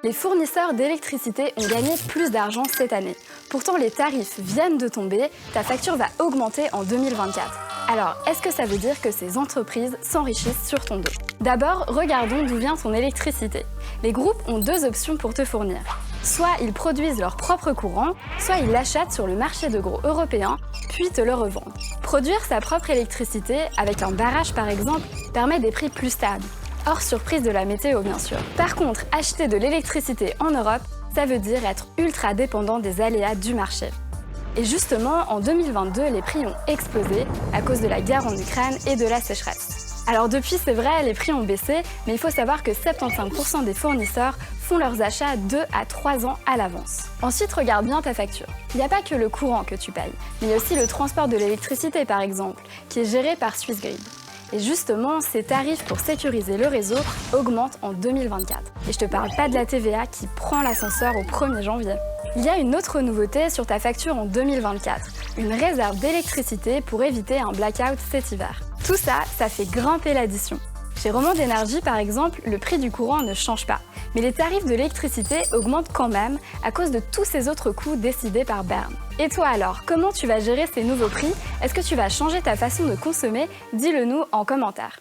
Les fournisseurs d'électricité ont gagné plus d'argent cette année. Pourtant, les tarifs viennent de tomber, ta facture va augmenter en 2024. Alors, est-ce que ça veut dire que ces entreprises s'enrichissent sur ton dos? D'abord, regardons d'où vient ton électricité. Les groupes ont deux options pour te fournir. Soit ils produisent leur propre courant, soit ils l'achètent sur le marché de gros européen, puis te le revendent. Produire sa propre électricité, avec un barrage par exemple, permet des prix plus stables. Hors surprise de la météo bien sûr. Par contre, acheter de l'électricité en Europe, ça veut dire être ultra dépendant des aléas du marché. Et justement, en 2022, les prix ont explosé à cause de la guerre en Ukraine et de la sécheresse. Alors depuis, c'est vrai, les prix ont baissé, mais il faut savoir que 75% des fournisseurs font leurs achats 2 à 3 ans à l'avance. Ensuite, regarde bien ta facture. Il n'y a pas que le courant que tu payes, mais il y a aussi le transport de l'électricité par exemple, qui est géré par Swissgrid. Et justement, ces tarifs pour sécuriser le réseau augmentent en 2024. Et je te parle pas de la TVA qui prend l'ascenseur au 1er janvier. Il y a une autre nouveauté sur ta facture en 2024, une réserve d'électricité pour éviter un blackout cet hiver. Tout ça, ça fait grimper l'addition. Chez Romande Énergie, par exemple, le prix du courant ne change pas, mais les tarifs de l'électricité augmentent quand même à cause de tous ces autres coûts décidés par Berne. Et toi alors, comment tu vas gérer ces nouveaux prix? Est-ce que tu vas changer ta façon de consommer? Dis-le nous en commentaire.